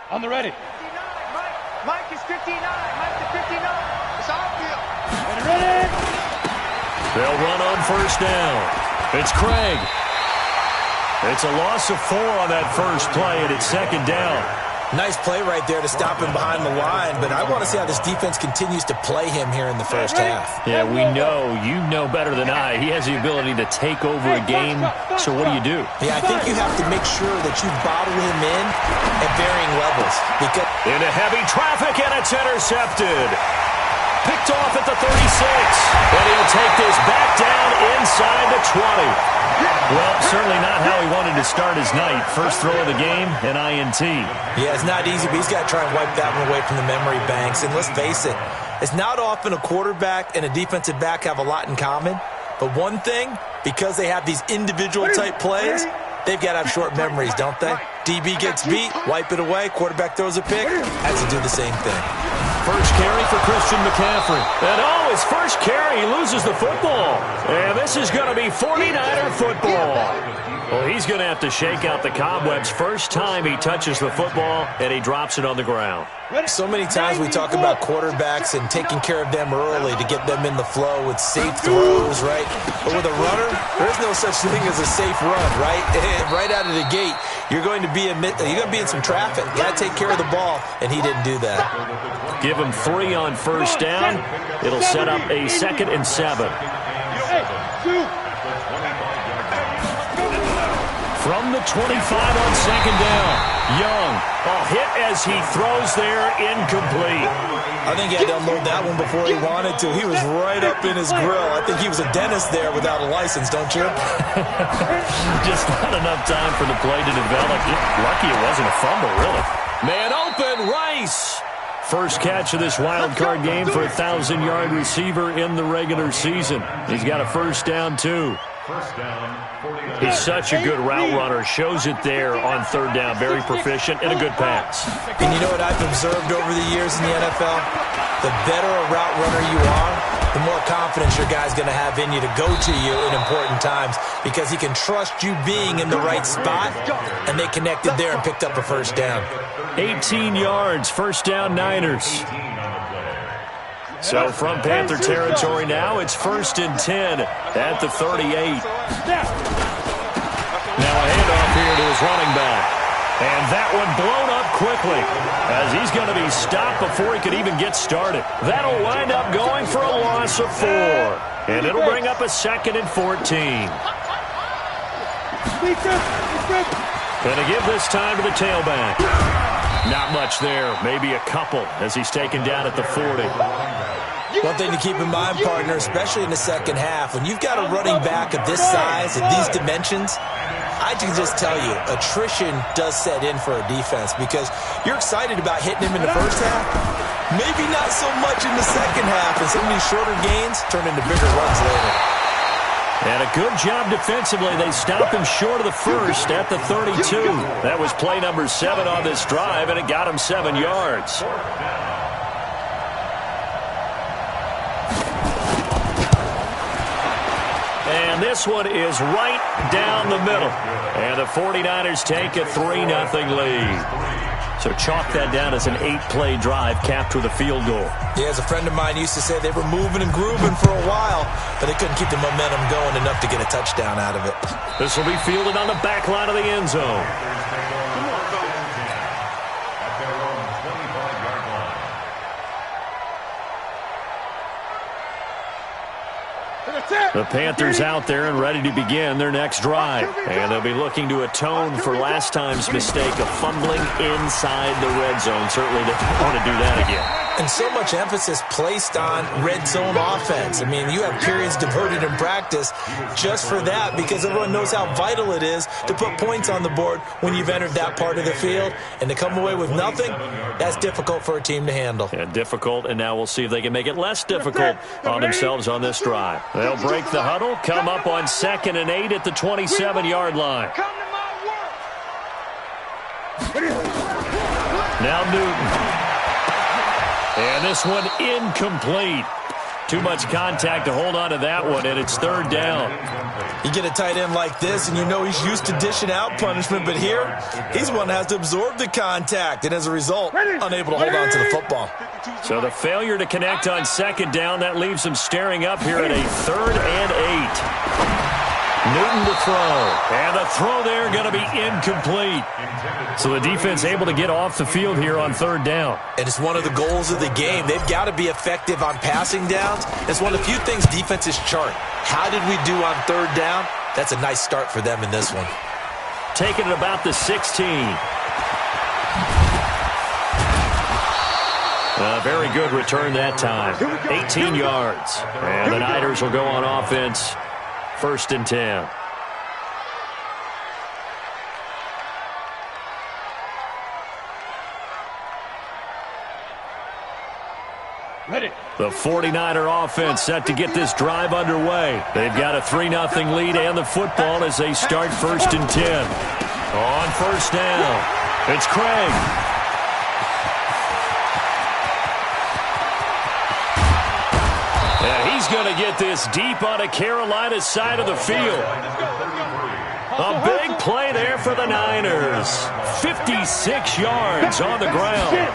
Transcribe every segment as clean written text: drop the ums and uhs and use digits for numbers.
On the ready. 59. Mike is 59. Mike to 59. It's outfield. And ready. They'll run on first down. It's Craig. It's a loss of 4 on that first play, and it's second down. Nice play right there to stop him behind the line, but I want to see how this defense continues to play him here in the first half. Yeah, we know. You know better than I. He has the ability to take over a game, so what do? Yeah, I think you have to make sure that you bottle him in at varying levels. Because into heavy traffic, and it's intercepted. Picked off at the 36, and he'll take this back down inside the 20. Well, certainly not how he wanted to start his night. First throw of the game, an INT. Yeah, it's not easy, but he's got to try and wipe that one away from the memory banks. And let's face it, it's not often a quarterback and a defensive back have a lot in common. But one thing, because they have these individual type plays, they've got to have short memories, don't they? DB gets beat, wipe it away, quarterback throws a pick, has to do the same thing. First carry for Christian McCaffrey. And his first carry, he loses the football. And this is going to be 49er football. Well, he's going to have to shake out the cobwebs first time he touches the football, and he drops it on the ground. So many times we talk about quarterbacks and taking care of them early to get them in the flow with safe throws, right? But with a runner, there is no such thing as a safe run, right? Right out of the gate, you're going to be in some traffic. You got to take care of the ball, and he didn't do that. Give him 3 on first down. It'll set up a 2nd and 7. From the 25 on second down, Young. A hit as he throws there, incomplete. I think he had to unload that one before he wanted to. He was right up in his grill. I think he was a dentist there without a license, don't you? Just not enough time for the play to develop. Lucky it wasn't a fumble, really. Man open, Rice. First catch of this wild card game for a 1,000-yard receiver in the regular season. He's got a first down, too. He's such a good route runner. Shows it there on third down. Very proficient and a good pass. And you know what I've observed over the years in the NFL? The better a route runner you are, the more confidence your guy's going to have in you to go to you in important times because he can trust you being in the right spot, and they connected there and picked up a first down. 18 yards, first down Niners. So from Panther territory now, it's 1st and 10 at the 38. Now a handoff here to his running back. And that one blown up quickly as he's going to be stopped before he could even get started. That'll wind up going for a loss of 4. And it'll bring up a 2nd and 14. Going to give this time to the tailback. Not much there, maybe a couple as he's taken down at the 40. One thing to keep in mind, partner, especially in the second half, when you've got a running back of this size and these dimensions, I can just tell you, attrition does set in for a defense because you're excited about hitting him in the first half, maybe not so much in the second half, and some of these shorter gains turn into bigger runs later. And a good job defensively. They stopped him short of the first at the 32. That was play number 7 on this drive, and it got him 7 yards. And this one is right down the middle. And the 49ers take a 3-0 lead. So chalk that down as an 8-play drive capped with a field goal. Yeah, as a friend of mine used to say, they were moving and grooving for a while, but they couldn't keep the momentum going enough to get a touchdown out of it. This will be fielded on the back line of the end zone. The Panthers out there and ready to begin their next drive. And they'll be looking to atone for last time's mistake of fumbling inside the red zone. Certainly don't want to do that again. And so much emphasis placed on red zone offense. I mean, you have periods devoted in practice just for that because everyone knows how vital it is to put points on the board when you've entered that part of the field. And to come away with nothing, that's difficult for a team to handle. Yeah, difficult, and now we'll see if they can make it less difficult on themselves on this drive. They'll break the huddle, come up on 2nd and 8 at the 27-yard line. Now Newton. And this one incomplete. Too much contact to hold on to that one, and it's third down. You get a tight end like this, and you know he's used to dishing out punishment, but here, he's one that has to absorb the contact, and as a result, unable to hold on to the football. So the failure to connect on second down, that leaves him staring up here at a 3rd and 8. Newton to throw, and the throw there going to be incomplete. So the defense able to get off the field here on 3rd down. And it's one of the goals of the game. They've got to be effective on passing downs. It's one of the few things defenses chart. How did we do on 3rd down? That's a nice start for them in this one. Taking it about the 16. A very good return that time. 18 yards. And the Niners will go on offense. 1st and 10. Ready. The 49er offense set to get this drive underway. They've got a 3-0 lead and the football as they start 1st and 10. On 1st down, it's Craig. And he's going to get this deep on a Carolina side of the field. A big play there for the Niners. 56 yards on the ground.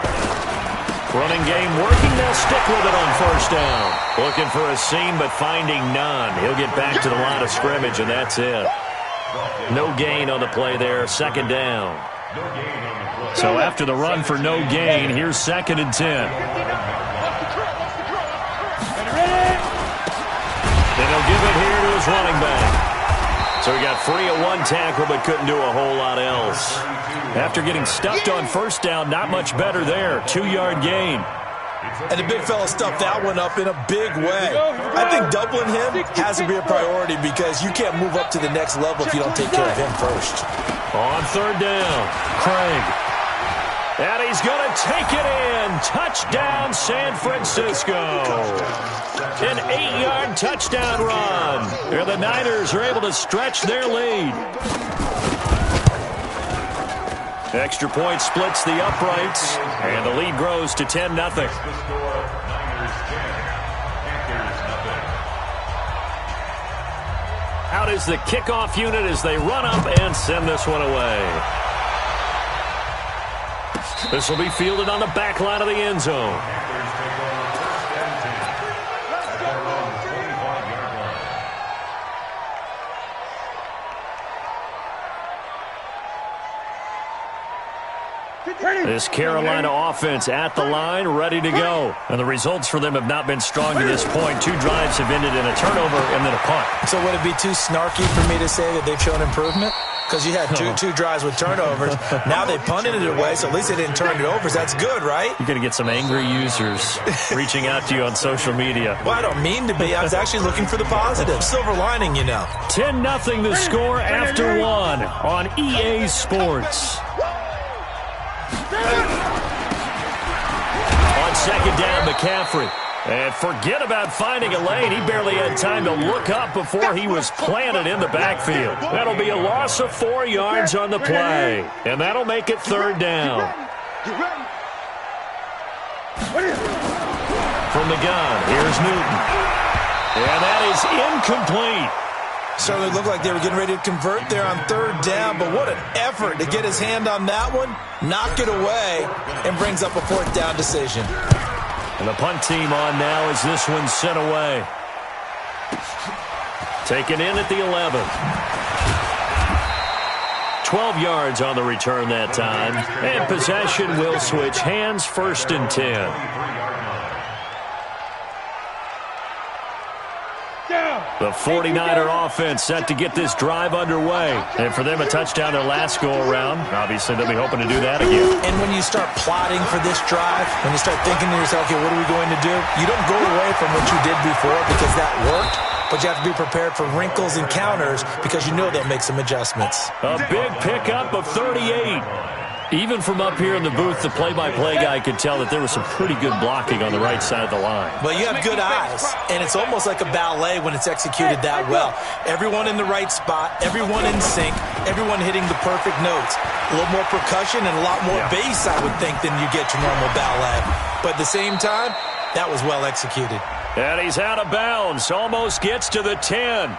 Running game working. They'll stick with it on 1st down. Looking for a seam, but finding none. He'll get back to the line of scrimmage, and that's it. No gain on the play there. 2nd down. So after the run for no gain, here's 2nd and 10. And he'll give it here to his running back. So he got free of one tackle, but couldn't do a whole lot else. After getting stuffed on 1st down, not much better there. 2-yard gain. And the big fella stuffed that one up in a big way. I think doubling him has to be a priority because you can't move up to the next level if you don't take care of him first. On 3rd down, Craig. And he's going to take it in. Touchdown, San Francisco. An 8-yard touchdown run. And the Niners are able to stretch their lead. Extra point splits the uprights, and the lead grows to 10-0. Out is the kickoff unit as they run up and send this one away. This will be fielded on the back line of the end zone. This Carolina offense at the line, ready to go. And the results for them have not been strong to this point. 2 drives have ended in a turnover and then a punt. So would it be too snarky for me to say that they've shown improvement? Because you had two drives with turnovers. Now they punted it away, so at least they didn't turn it over. So that's good, right? You're going to get some angry users reaching out to you on social media. Well, I don't mean to be. I was actually looking for the positive. Silver lining, you know. 10-0 the score after 1 on EA Sports. On 2nd down, McCaffrey. And forget about finding a lane. He barely had time to look up before he was planted in the backfield. That'll be a loss of 4 yards on the play. And that'll make it 3rd down. From the gun, here's Newton. And that is incomplete. Certainly looked like they were getting ready to convert there on 3rd down, but what an effort to get his hand on that one, knock it away, and brings up a 4th down decision. And the punt team on now as this one's sent away. Taken in at the 11. 12 yards on the return that time. And possession will switch hands, 1st and 10. The 49er offense set to get this drive underway. And for them, a touchdown their last go-around. Obviously, they'll be hoping to do that again. And when you start plotting for this drive, when you start thinking to yourself, okay, what are we going to do? You don't go away from what you did before because that worked. But you have to be prepared for wrinkles and counters because you know they'll make some adjustments. A big pickup of 38. Even from up here in the booth, the play-by-play guy could tell that there was some pretty good blocking on the right side of the line. Well, you have good eyes, and it's almost like a ballet when it's executed that well. Everyone in the right spot, everyone in sync, everyone hitting the perfect notes. A little more percussion and a lot more bass, I would think, than you get to normal ballet. But at the same time, that was well executed. And he's out of bounds. Almost gets to the 10.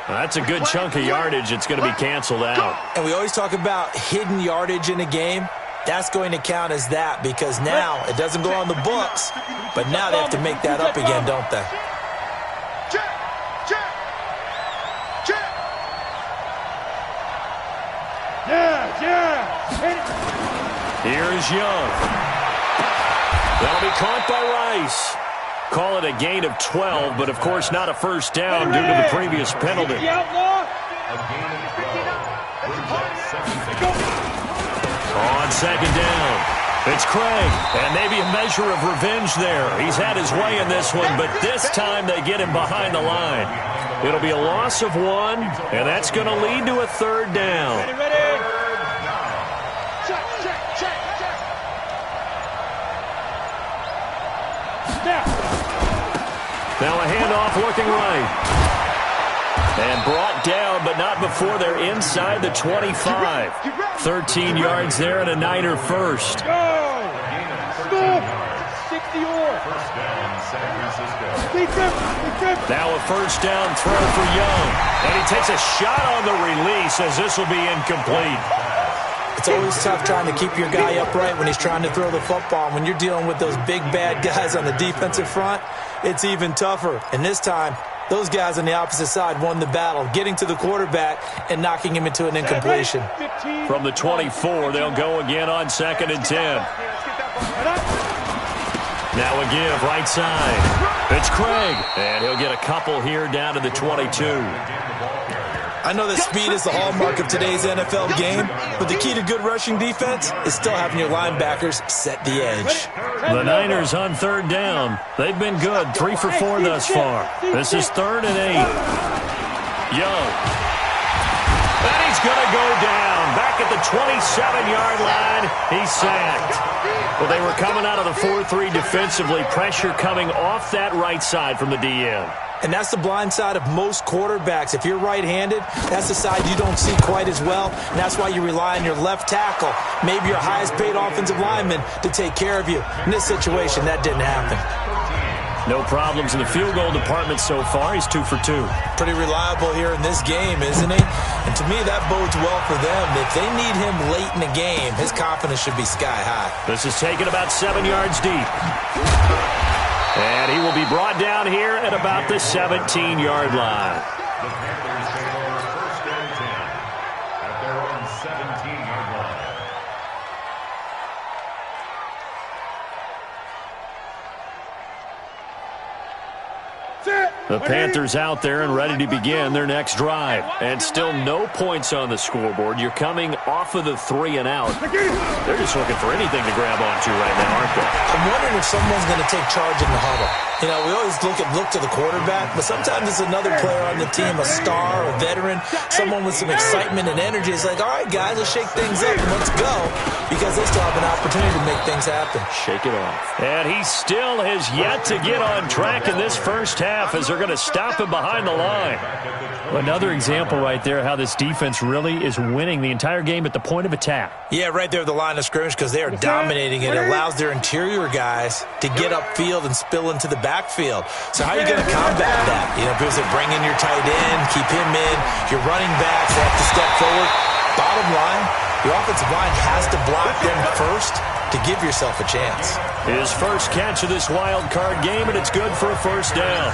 That's a good chunk of yardage. It's going to be canceled out. And we always talk about hidden yardage in a game. That's going to count as that because now it doesn't go on the books, but now they have to make that up again, don't they? Here's Young. That'll be caught by Rice. Call it a gain of 12, but of course not a first down due to the previous penalty. On second down, it's Craig, and maybe a measure of revenge there. He's had his way in this one, but this time they get him behind the line. It'll be a loss of 1, and that's going to lead to a third down. Now a handoff looking right. And brought down, but not before they're inside the 25. 13 yards there and a Niner first. Now a first down throw for Young. And he takes a shot on the release as this will be incomplete. It's always tough trying to keep your guy upright when he's trying to throw the football. When you're dealing with those big, bad guys on the defensive front, it's even tougher. And this time, those guys on the opposite side won the battle, getting to the quarterback and knocking him into an incompletion. From the 24, they'll go again on 2nd and 10. Now a give, right side. It's Craig, and he'll get a couple here down to the 22. I know that speed is the hallmark of today's NFL game, but the key to good rushing defense is still having your linebackers set the edge. The Niners on third down. They've been good, 3 for 4 thus far. This is 3rd and 8. Young. And he's going to go down. Back at the 27-yard line, he's sacked. Well, they were coming out of the 4-3 defensively. Pressure coming off that right side from the DN. And that's the blind side of most quarterbacks. If you're right-handed, that's the side you don't see quite as well, and that's why you rely on your left tackle, maybe your highest-paid offensive lineman, to take care of you. In this situation, that didn't happen. No problems in the field goal department so far. He's 2 for 2. Pretty reliable here in this game, isn't he? And to me, that bodes well for them. If they need him late in the game, his confidence should be sky high. This is taken about 7 yards deep. And he will be brought down here at about the 17-yard line. The Panthers take over 1st and 10 at their own 17-yard line. The Panthers out there and ready to begin their next drive. And still no points on the scoreboard. You're coming off of the 3 and out. They're just looking for anything to grab onto right now, aren't they? I'm wondering if someone's going to take charge in the huddle. You know, we always look to the quarterback, but sometimes it's another player on the team, a star, a veteran, someone with some excitement and energy. It's like, all right, guys, let's shake things up and let's go, because they still have an opportunity to make things happen. Shake it off. And he still has yet to get on track in this first half as they're going to stop him behind the line. Another example right there how this defense really is winning the entire game at the point of attack. Yeah, right there at the line of scrimmage because they are dominating it. It allows their interior guys to get upfield and spill into the backfield. So how are you going to combat that? You know, because they bring in your tight end, keep him in, your running backs have to step forward. Bottom line, your offensive line has to block them first to give yourself a chance. His first catch of this wild card game, and it's good for a first down.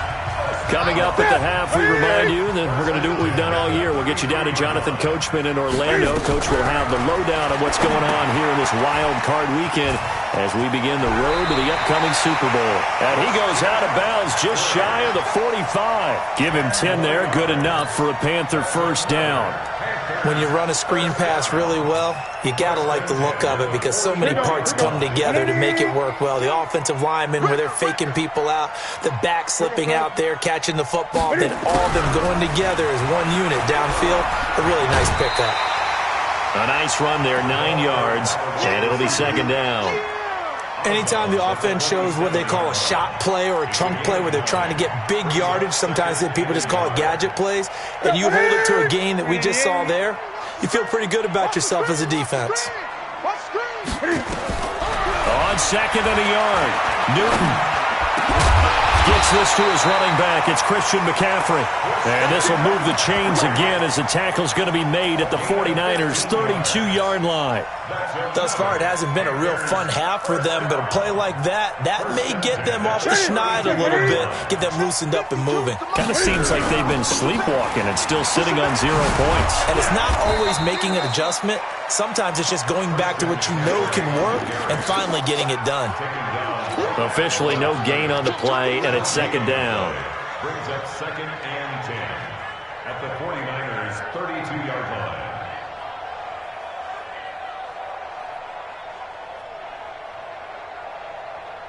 Coming up at the half, we remind you that we're going to do what we've done all year. We'll get you down to Jonathan Coachman in Orlando. Coach will have the lowdown of what's going on here in this wild card weekend as we begin the road to the upcoming Super Bowl. And he goes out of bounds just shy of the 45. Give him 10 there, good enough for a Panther first down. When you run a screen pass really well, you got to like the look of it because so many parts come together to make it work well. The offensive linemen where they're faking people out, the back slipping out there, catching the football, then all of them going together as one unit downfield. A really nice pickup. A nice run there, 9 yards, and it'll be second down. Anytime the offense shows what they call a shot play or a chunk play where they're trying to get big yardage, sometimes people just call it gadget plays, and you hold it to a gain that we just saw there, you feel pretty good about yourself as a defense. On second and a yard, Newton. Gets this to his running back. It's Christian McCaffrey. And this will move the chains again as the tackle's going to be made at the 49ers' 32-yard line. Thus far, it hasn't been a real fun half for them, but a play like that may get them off the schneid a little bit, get them loosened up and moving. Kind of seems like they've been sleepwalking and still sitting on 0 points. And it's not always making an adjustment. Sometimes it's just going back to what you know can work and finally getting it done. Officially no gain on the play, and it's second down. Brings up 2nd and 10 at the 49ers' 32-yard line.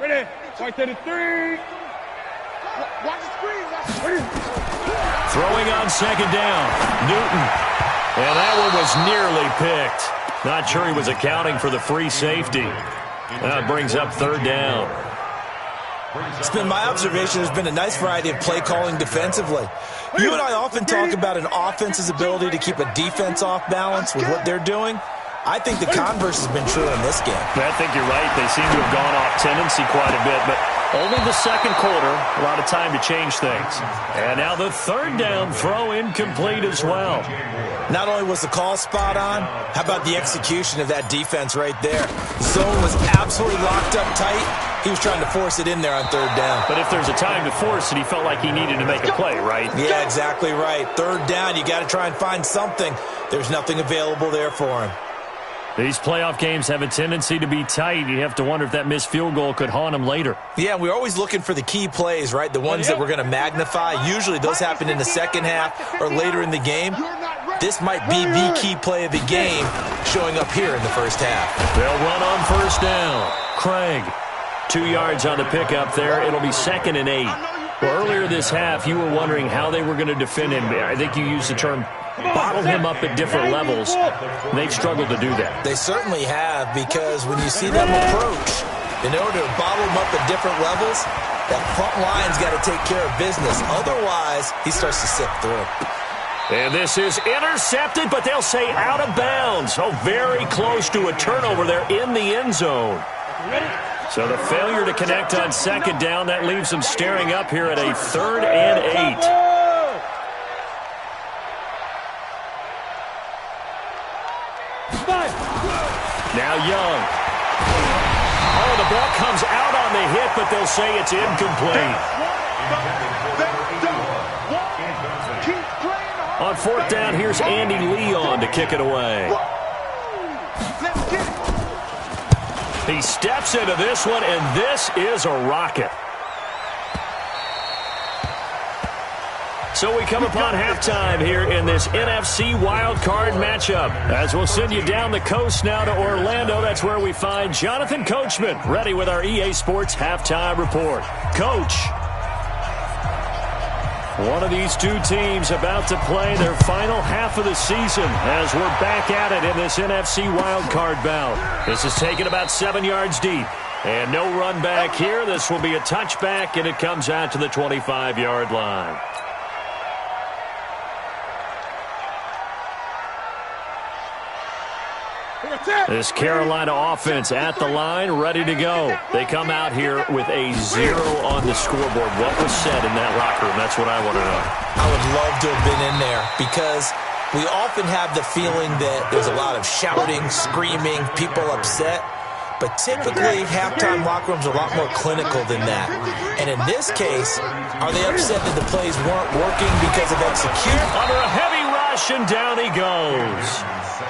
Ready? Right to the 3. Watch the screen. Throwing on second down. Newton. And that one was nearly picked. Not sure he was accounting for the free safety. That brings up third down. It's been my observation there's been a nice variety of play calling defensively. You and I often talk about an offense's ability to keep a defense off balance with what they're doing. I think the converse has been true in this game. I think you're right. They seem to have gone off tendency quite a bit, but only the second quarter, a lot of time to change things. And now the third down throw incomplete as well. Not only was the call spot on, how about the execution of that defense right there? Zone was absolutely locked up tight. He was trying to force it in there on third down. But if there's a time to force it, he felt like he needed to make a play, right? Yeah, exactly right. Third down, you got to try and find something. There's nothing available there for him. These playoff games have a tendency to be tight. You have to wonder if that missed field goal could haunt him later. Yeah, we're always looking for the key plays, right? The ones that we're going to magnify. Usually those happen in the second half or later in the game. This might be the key play of the game showing up here in the first half. They'll run on first down. Craig, 2 yards on the pickup there. It'll be 2nd and 8. Well, earlier this half, you were wondering how they were going to defend him. I think you used the term bottle him up at different levels. They've struggled to do that. They certainly have, because when you see them approach, in order to bottle him up at different levels, that front line's got to take care of business. Otherwise, he starts to sip through. And this is intercepted, but they'll say out of bounds. Oh, very close to a turnover there in the end zone. So the failure to connect on second down, that leaves them staring up here at a 3rd and 8. Now Young. Oh, the ball comes out on the hit, but they'll say it's incomplete. On 4th down, here's Andy Leon to kick it away. He steps into this one, and this is a rocket. So we come upon halftime here in this NFC wildcard matchup. As we'll send you down the coast now to Orlando, that's where we find Jonathan Coachman, ready with our EA Sports halftime report. Coach, one of these two teams about to play their final half of the season as we're back at it in this NFC wildcard bout. This is taken about 7 yards deep. And no run back here. This will be a touchback, and it comes out to the 25-yard line. This Carolina offense at the line, ready to go. They come out here with a 0 on the scoreboard. What was said in that locker room? That's what I want to know. I would love to have been in there, because we often have the feeling that there's a lot of shouting, screaming, people upset. But typically, halftime locker rooms are a lot more clinical than that. And in this case, are they upset that the plays weren't working because of execution? Under a heavy rush, and down he goes.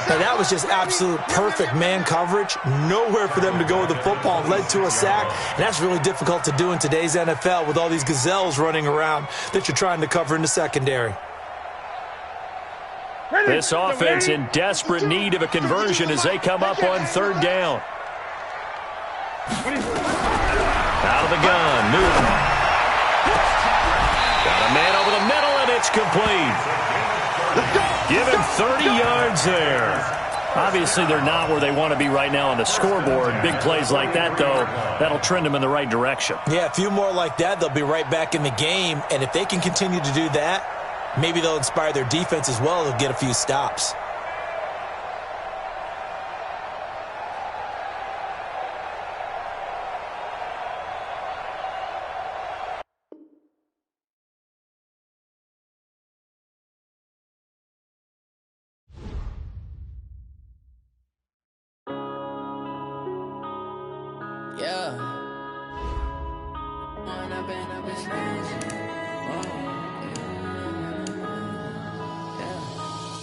Now, that was just absolute perfect man coverage. Nowhere for them to go with the football. Led to a sack. And that's really difficult to do in today's NFL with all these gazelles running around that you're trying to cover in the secondary. This offense in desperate need of a conversion as they come up on 3rd down. Out of the gun, Newton. Got a man over the middle, and it's complete. Give him 30 yards there. Obviously, they're not where they want to be right now on the scoreboard. Big plays like that, though, that'll trend them in the right direction. Yeah, a few more like that, they'll be right back in the game. And if they can continue to do that, maybe they'll inspire their defense as well. They'll get a few stops. Yeah. When I've been up this magic.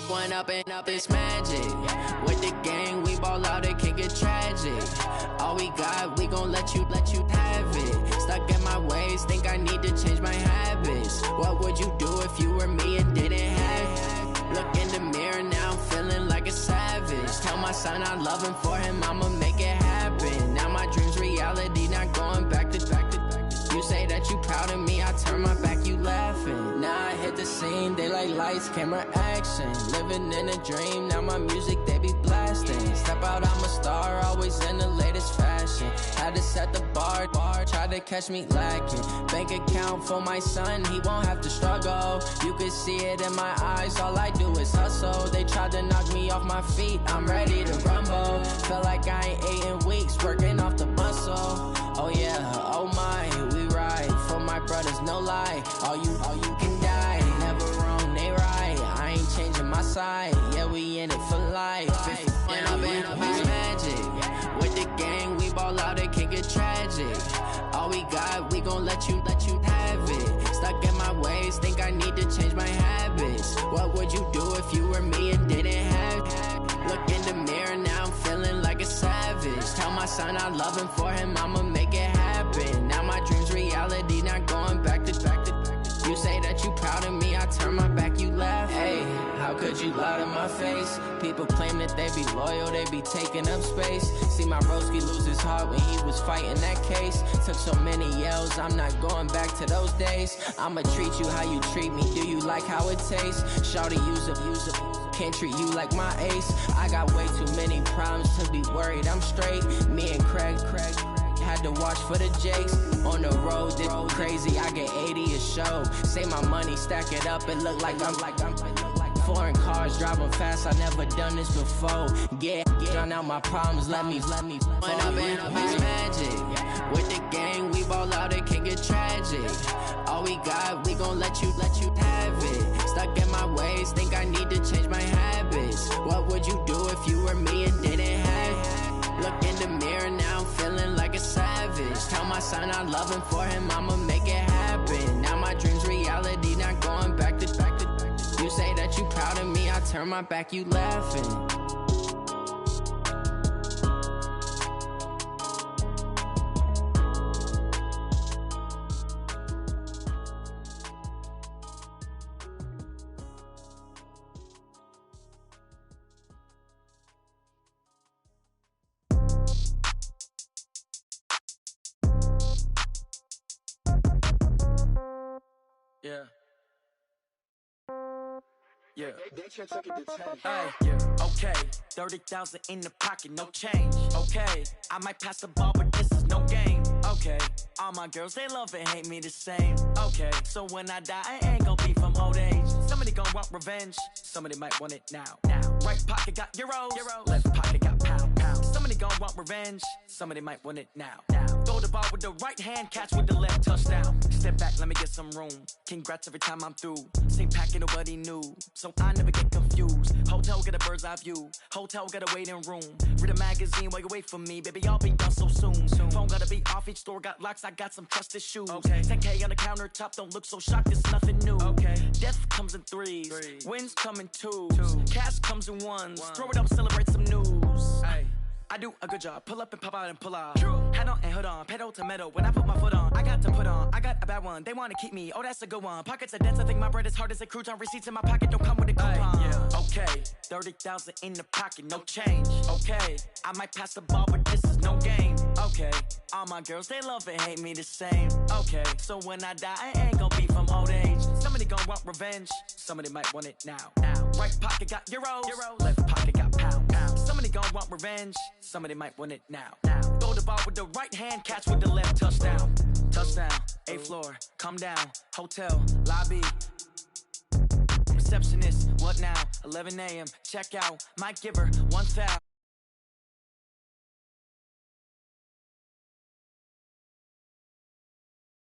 When up it's magic. With the gang, we ball out, it can get tragic. All we got, we gon' let you have it. Stuck in my ways, think I need to change my habits. What would you do if you were me and didn't have it? Look in the mirror now, I'm feeling like a savage. Tell my son I love him, for him I'ma make it happen. Now my dream's reality, not going back to. You say that you proud of me, I turn my back, you laughing. Now I hit the scene, they like lights, camera, action. Living in a dream, now my music, they be blasting. Step out, I'm a star, always in the latest fashion. Had to set the bar, try to catch me lacking. Bank account for my son, he won't have to struggle. You can see it in my eyes, all I do is hustle. They tried to knock me off my feet, I'm ready to rumble. Feel like I ain't ate in weeks, working off the muscle. Oh yeah, oh my, we ride for my brothers, no lie. All you can die, never wrong, they right. I ain't changing my side, yeah, we in it for life. When I've been up it's magic. With the gang, we ball out, it can get tragic. All we got, we gon' let you have it. Stuck in my ways, think I need to change my habits. What would you do if you were me and didn't have it? Look in the mirror, now I'm feeling like a savage. Tell my son I love him, for him I'ma make it happen. Now my dream's reality, not going back to. You say that you proud of me, I turn my back, you laugh. Hey, how could you lie to my face? People claim that they be loyal, they be taking up space. See my broski lose his heart when he was fighting that case. Took so many yells, I'm not going back to those days. I'ma treat you how you treat me, do you like how it tastes? Shawty, use up. Can't treat you like my ace. I got way too many problems to be worried, I'm straight. Me and Craig had to watch for the Jakes. On the road, this crazy, I get 80 a show. Say my money, stack it up, it look like I'm foreign cars, driving fast, I never done this before. Yeah, drown out my problems, let me. When I've been up it's magic. With the gang, we ball out, it can get tragic. All we got, we gon' let you have it. Stuck in my ways, think I need to change my habits. What would you do if you were me and didn't have it? Look in the mirror, now I'm feeling like a savage. Tell my son I love him, for him I'ma make it happen. Now my dream's reality, not going back to. You say that you proud of me, I turn my back, you laughing. Yeah. Yeah. Hey, yeah. Okay. 30,000 in the pocket, no change. Okay. I might pass the ball, but this is no game. Okay. All my girls, they love and hate me the same. Okay. So when I die, I ain't gon' be from old age. Somebody gon' want revenge. Somebody might want it now. Right pocket got euros. Left pocket got pound. Somebody gon' want revenge. Somebody might want it now. Throw the ball with the right hand, catch with the left, touchdown. Step back, let me get some room. Congrats every time I'm through. Same packet, nobody knew, so I never get confused. Hotel get a bird's eye view. Hotel get a waiting room. Read a magazine while you wait for me, baby. I'll be done so soon. Phone gotta be off, each store got locks. I got some trusted shoes. Okay. 10K on the countertop, don't look so shocked. It's nothing new. Okay. Death comes in threes. Wins come in twos. Cash comes in ones. Throw it up, celebrate some news. Hey. I do a good job, pull up and pop out and pull off. Hat on and hood on, pedal to metal. When I put my foot on, I got to put on. I got a bad one, they wanna keep me, oh that's a good one. Pockets are dense, I think my bread is hard as a crouton. Receipts in my pocket don't come with a coupon. Yeah. Okay, 30,000 in the pocket, no change. Okay, I might pass the ball, but this is no game. Okay, all my girls, they love and hate me the same. Okay, so when I die, I ain't gon' be from old age. Somebody gon' want revenge, somebody might want it now. Right pocket got euros. Left pocket got pound. Somebody gon' want revenge, somebody might want it now. Throw the ball with the right hand, catch with the left, touchdown. Touchdown, 8th floor, come down, hotel, lobby. Receptionist, what now? 11 a.m., check out, might give her 1,000.